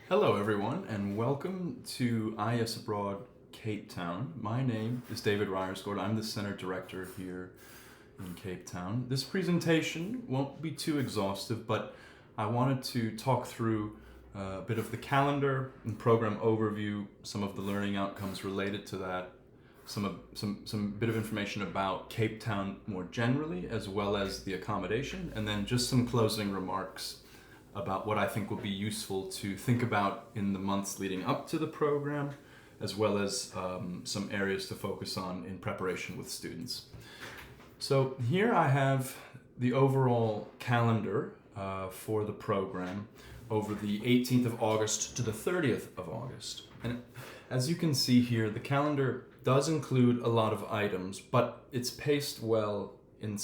Hello everyone and welcome to IES Abroad Cape Town. My name is David Reiersgord. I'm the Center Director here in Cape Town. This presentation won't be too exhaustive, but I wanted to talk through a bit of the calendar and program overview, some of the learning outcomes related to that, some bit of information about Cape Town more generally, as well as the accommodation, and then just some closing remarks about what I think will be useful to think about in the months leading up to the program, as well as some areas to focus on in preparation with students. So here I have the overall calendar for the program over the 18th of August to the 30th of August. And as you can see here, the calendar does include a lot of items, but it's paced well in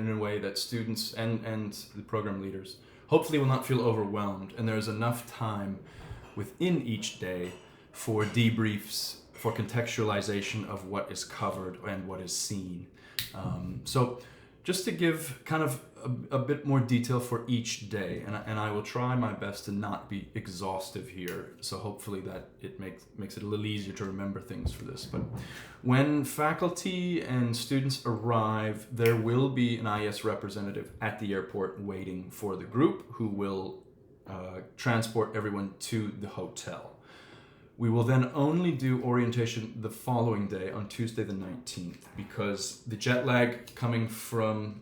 a way that students and the program leaders hopefully will not feel overwhelmed, and there's enough time within each day for debriefs, for contextualization of what is covered and what is seen. So just to give kind of a bit more detail for each day, and I will try my best to not be exhaustive here, so hopefully that it makes it a little easier to remember things for this. But when faculty and students arrive, there will be an IES representative at the airport waiting for the group who will transport everyone to the hotel. We will then only do orientation the following day on Tuesday the 19th, because the jet lag coming from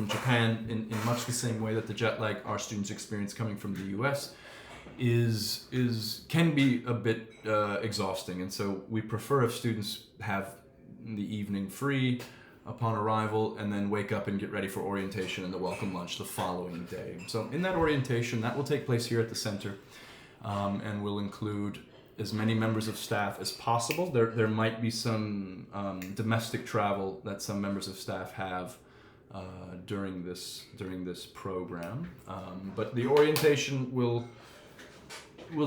Japan in much the same way that the jet lag our students experience coming from the US can be a bit exhausting, and so we prefer if students have the evening free upon arrival and then wake up and get ready for orientation and the welcome lunch the following day. So in that orientation, that will take place here at the center, and will include as many members of staff as possible. There might be some domestic travel that some members of staff have during this program, but the orientation will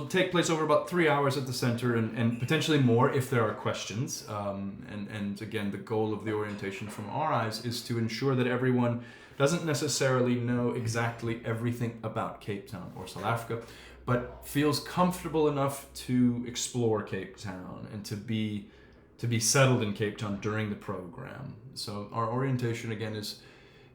take place over about 3 hours at the center, and potentially more if there are questions. And again, the goal of the orientation from our eyes is to ensure that everyone doesn't necessarily know exactly everything about Cape Town or South Africa, but feels comfortable enough to explore Cape Town and to be settled in Cape Town during the program. So our orientation again is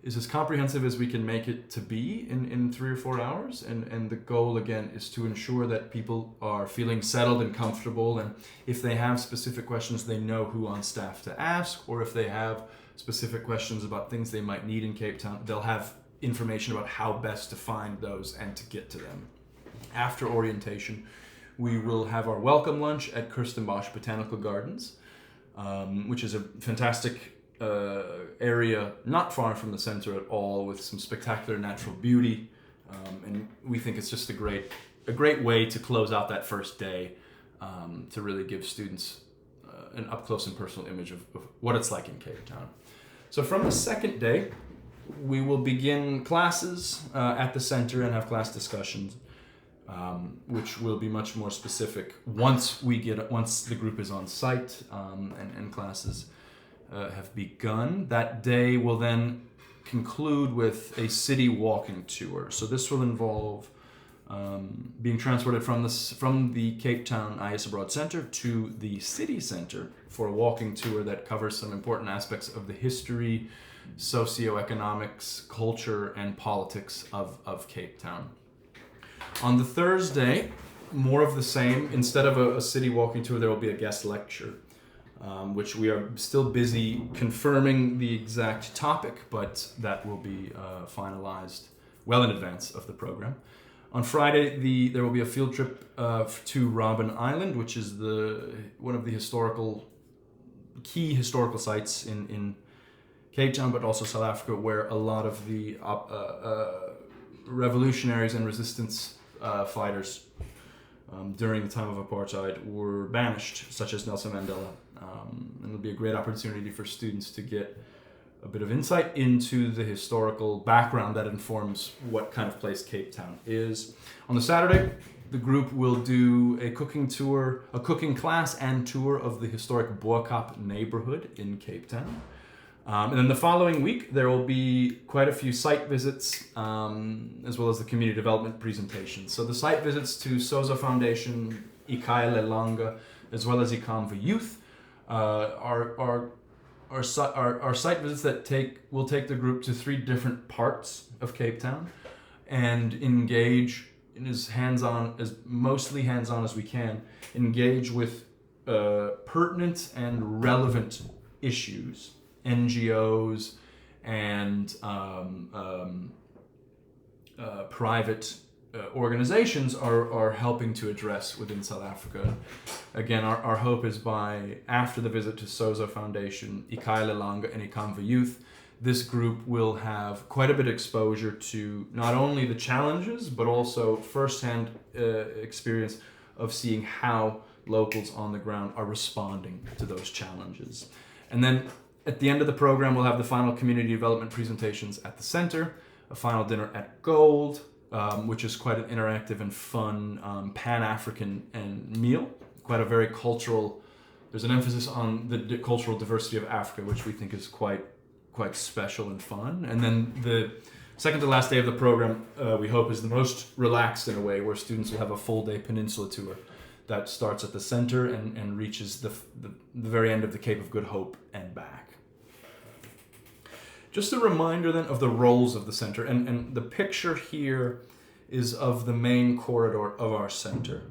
as comprehensive as we can make it to be in 3 or 4 hours, and the goal again is to ensure that people are feeling settled and comfortable, and if they have specific questions they know who on staff to ask, or if they have specific questions about things they might need in Cape Town, they'll have information about how best to find those and to get to them. After orientation, we will have our welcome lunch at Kirstenbosch Botanical Gardens, which is a fantastic area not far from the center at all, with some spectacular natural beauty, and we think it's just a great way to close out that first day, to really give students an up close and personal image of what it's like in Cape Town. So from the second day, we will begin classes at the center and have class discussions, which will be much more specific once the group is on site, and classes have begun. That day will then conclude with a city walking tour. So this will involve being transported from the Cape Town IES Abroad Center to the city center for a walking tour that covers some important aspects of the history, socioeconomics, culture, and politics of Cape Town. On the Thursday, more of the same. Instead of a city walking tour, there will be a guest lecture, which we are still busy confirming the exact topic, but that will be finalized well in advance of the program. On Friday, there will be a field trip to Robben Island, which is one of the key historical sites in Cape Town, but also South Africa, where a lot of the revolutionaries and resistance fighters during the time of apartheid were banished, such as Nelson Mandela. And it'll be a great opportunity for students to get a bit of insight into the historical background that informs what kind of place Cape Town is. On the Saturday, the group will do a cooking class and tour of the historic Bo Kaap neighborhood in Cape Town. And then the following week, there will be quite a few site visits, as well as the community development presentations. So the site visits to Sozo Foundation, Ikai Lelanga, as well as Ikamva Youth, are site visits that will take the group to 3 different parts of Cape Town and engage in as mostly hands-on as we can, engage with pertinent and relevant issues. NGOs and private organizations are helping to address within South Africa. Again, our hope is after the visit to Sozo Foundation, Ikai Lelanga and Ikamva Youth, this group will have quite a bit of exposure to not only the challenges, but also firsthand experience of seeing how locals on the ground are responding to those challenges. And then at the end of the program, we'll have the final community development presentations at the center, a final dinner at Gold, which is quite an interactive and fun Pan-African meal. Quite a very cultural, there's an emphasis on the cultural diversity of Africa, which we think is quite special and fun. And then the second to last day of the program, we hope is the most relaxed in a way, where students will have a full day peninsula tour that starts at the center and reaches the very end of the Cape of Good Hope and back. Just a reminder then of the roles of the center, and the picture here is of the main corridor of our center,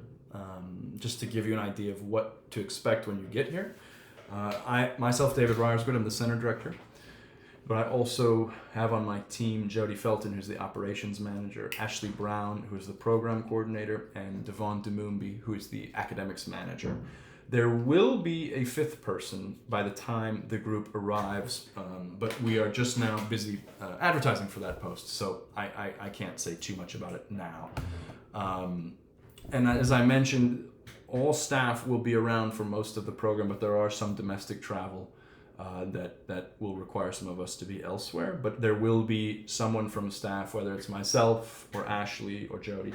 just to give you an idea of what to expect when you get here. Myself, David Reiersgord, I'm the center director, but I also have on my team Jody Felton, who's the operations manager, Ashley Brown, who is the program coordinator, and Devon Dumumbi, who is the academics manager. There will be a 5th person by the time the group arrives, but we are just now busy advertising for that post, so I can't say too much about it now. And as I mentioned, all staff will be around for most of the program, but there are some domestic travel that will require some of us to be elsewhere. But there will be someone from staff, whether it's myself or Ashley or Jody,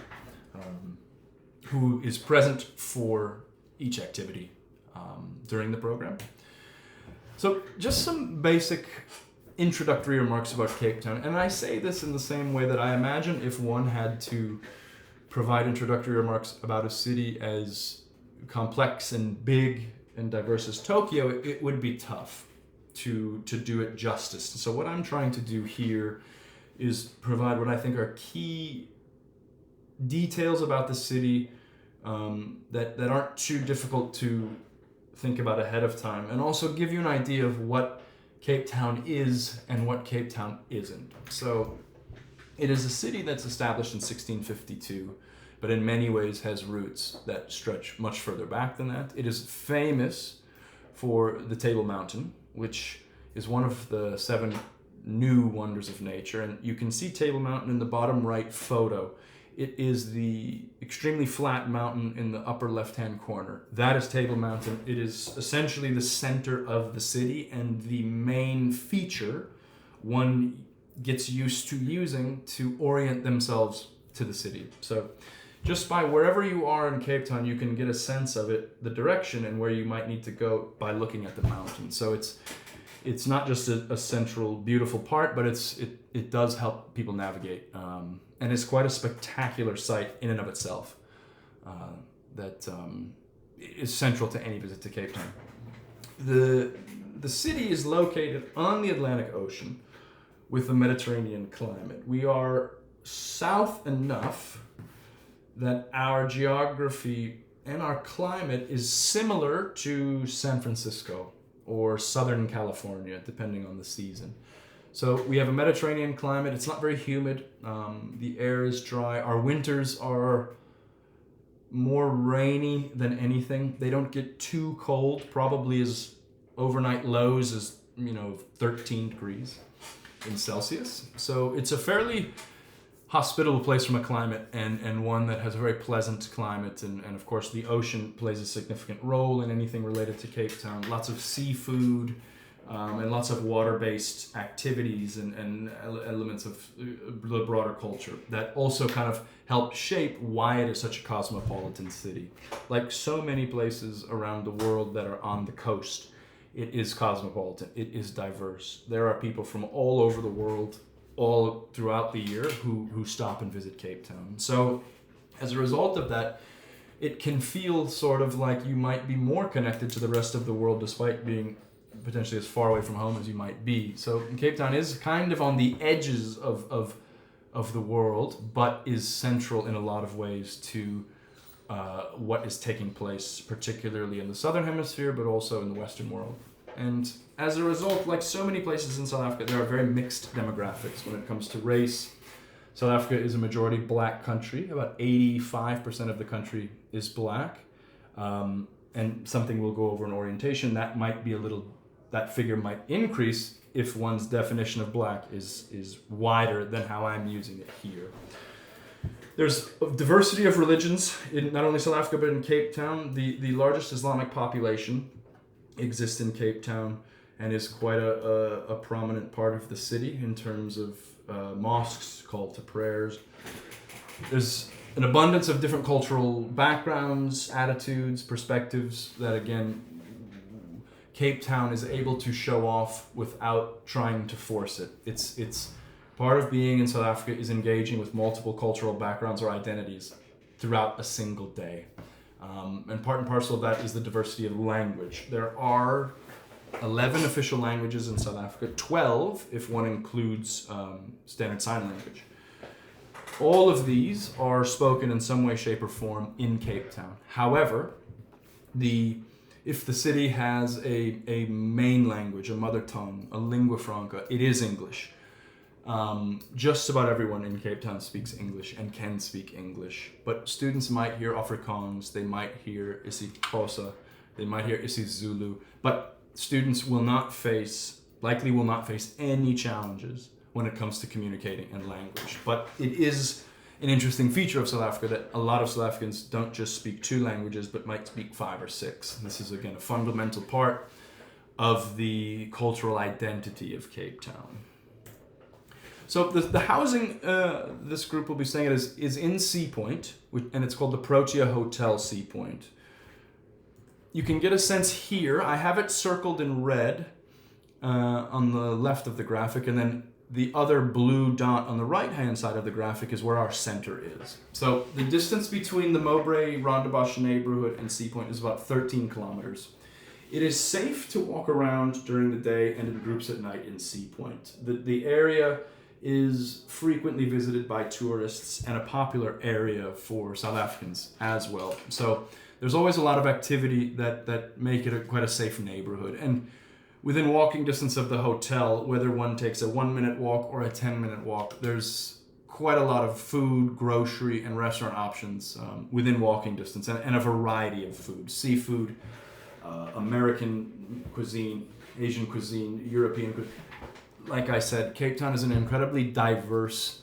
who is present for each activity during the program. So just some basic introductory remarks about Cape Town. And I say this in the same way that I imagine if one had to provide introductory remarks about a city as complex and big and diverse as Tokyo, it would be tough to do it justice. So what I'm trying to do here is provide what I think are key details about the city that aren't too difficult to think about ahead of time, and also give you an idea of what Cape Town is and what Cape Town isn't. So it is a city that's established in 1652, but in many ways has roots that stretch much further back than that. It is famous for the Table Mountain, which is one of the 7 new wonders of nature. And you can see Table Mountain in the bottom right photo. It is the extremely flat mountain in the upper left-hand corner. That is Table Mountain. It is essentially the center of the city and the main feature one gets used to using to orient themselves to the city. So just by wherever you are in Cape Town, you can get a sense of it, the direction and where you might need to go by looking at the mountain. So it's not just a central, beautiful part, but it does help people navigate. And it's quite a spectacular site in and of itself that is central to any visit to Cape Town. The city is located on the Atlantic Ocean with a Mediterranean climate. We are south enough that our geography and our climate is similar to San Francisco or Southern California, depending on the season. So we have a Mediterranean climate. It's not very humid. The air is dry. Our winters are more rainy than anything. They don't get too cold, probably as overnight lows as 13 degrees in Celsius. So it's a fairly hospitable place from a climate, and one that has a very pleasant climate, and of course the ocean plays a significant role in anything related to Cape Town. Lots of seafood and lots of water-based activities and elements of the broader culture that also kind of help shape why it is such a cosmopolitan city. Like so many places around the world that are on the coast, it is cosmopolitan, it is diverse. There are people from all over the world, all throughout the year, who stop and visit Cape Town. So as a result of that, it can feel sort of like you might be more connected to the rest of the world despite being potentially as far away from home as you might be. So Cape Town is kind of on the edges of the world, but is central in a lot of ways to what is taking place, particularly in the Southern Hemisphere, but also in the Western world. And as a result, like so many places in South Africa, there are very mixed demographics when it comes to race. South Africa is a majority black country. About 85% of the country is black. And something we'll go over in orientation, that figure might increase if one's definition of black is wider than how I'm using it here. There's a diversity of religions in not only South Africa but in Cape Town. The largest Islamic population exists in Cape Town and is quite a prominent part of the city in terms of mosques, call to prayers. There's an abundance of different cultural backgrounds, attitudes, perspectives that, again, Cape Town is able to show off without trying to force it. It's part of being in South Africa is engaging with multiple cultural backgrounds or identities throughout a single day. And part and parcel of that is the diversity of language. There are 11 official languages in South Africa, 12 if one includes Standard Sign Language. All of these are spoken in some way, shape, or form in Cape Town. However, if the city has a main language, a mother tongue, a lingua franca, it is English. Just about everyone in Cape Town speaks English and can speak English. But students might hear Afrikaans, they might hear isiXhosa, they might hear isiZulu, but students likely will not face any challenges when it comes to communicating in language. But it is an interesting feature of South Africa that a lot of South Africans don't just speak 2 languages, but might speak 5 or 6. And this is, again, a fundamental part of the cultural identity of Cape Town. So the housing this group will be staying at is in Sea Point, and it's called the Protea Hotel Sea Point. You can get a sense here. I have it circled in red on the left of the graphic, and then the other blue dot on the right-hand side of the graphic is where our center is. So the distance between the Mowbray Rondebosch neighborhood and Sea Point is about 13 kilometers. It is safe to walk around during the day and in groups at night in Sea Point. The area is frequently visited by tourists and a popular area for South Africans as well. So there's always a lot of activity that make it quite a safe neighborhood. And within walking distance of the hotel, whether one takes a 1-minute walk or a 10-minute walk, there's quite a lot of food, grocery, and restaurant options within walking distance, and a variety of food. Seafood, American cuisine, Asian cuisine, European cuisine. Like I said, Cape Town is an incredibly diverse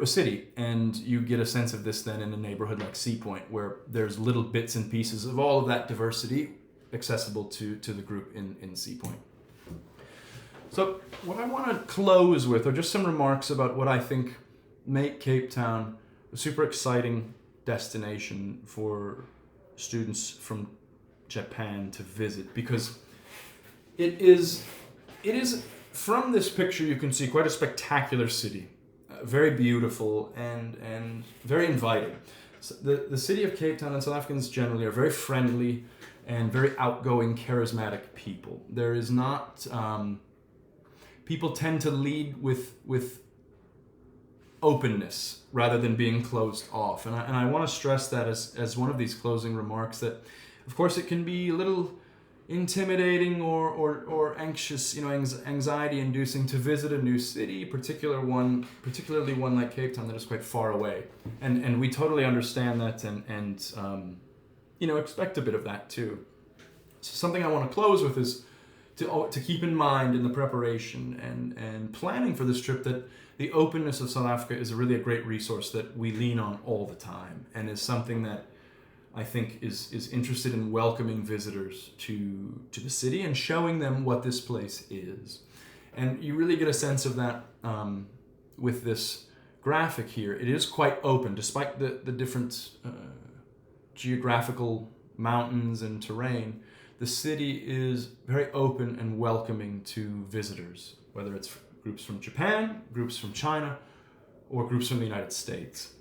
city, and you get a sense of this then in a neighborhood like Sea Point, where there's little bits and pieces of all of that diversity accessible to the group in Sea Point. So what I want to close with are just some remarks about what I think make Cape Town a super exciting destination for students from Japan to visit, because it is from this picture you can see quite a spectacular city, very beautiful and very inviting. So the city of Cape Town, and South Africans generally, are very friendly and very outgoing, charismatic people. There is not people tend to lead with openness rather than being closed off, and I want to stress that as one of these closing remarks, that of course it can be a little intimidating or anxious, anxiety inducing to visit a new city, particularly one like Cape Town that is quite far away, and we totally understand that and expect a bit of that too. So something I want to close with is to keep in mind in the preparation and planning for this trip that the openness of South Africa is really a great resource that we lean on all the time, and is something that I think is interested in welcoming visitors to the city and showing them what this place is. And you really get a sense of that with this graphic here. It is quite open, despite the different geographical mountains and terrain. the city is very open and welcoming to visitors, whether it's groups from Japan, groups from China, or groups from the United States.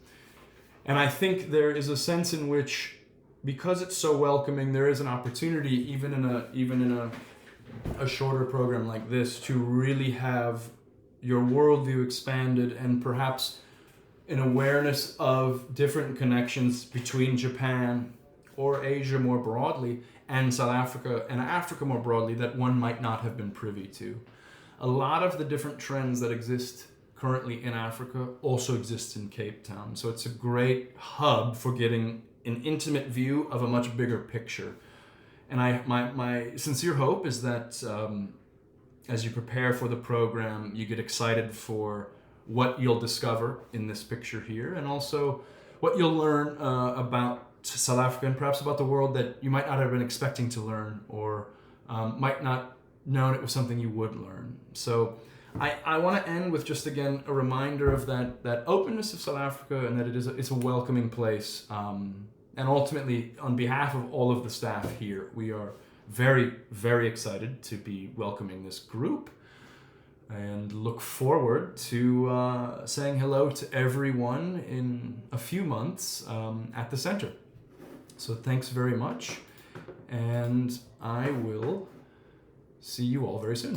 And I think there is a sense in which, because it's so welcoming, there is an opportunity, even in a shorter program like this, to really have your worldview expanded and perhaps an awareness of different connections between Japan or Asia more broadly and South Africa and Africa more broadly that one might not have been privy to. A lot of the different trends that exist currently in Africa also exists in Cape Town. So it's a great hub for getting an intimate view of a much bigger picture. And my sincere hope is that as you prepare for the program, you get excited for what you'll discover in this picture here, and also what you'll learn about South Africa and perhaps about the world that you might not have been expecting to learn, or might not known it was something you would learn. So I want to end with just again a reminder of that openness of South Africa, and that it's a welcoming place. And ultimately, on behalf of all of the staff here, we are very, very excited to be welcoming this group, and look forward to saying hello to everyone in a few months at the center. So thanks very much, and I will see you all very soon.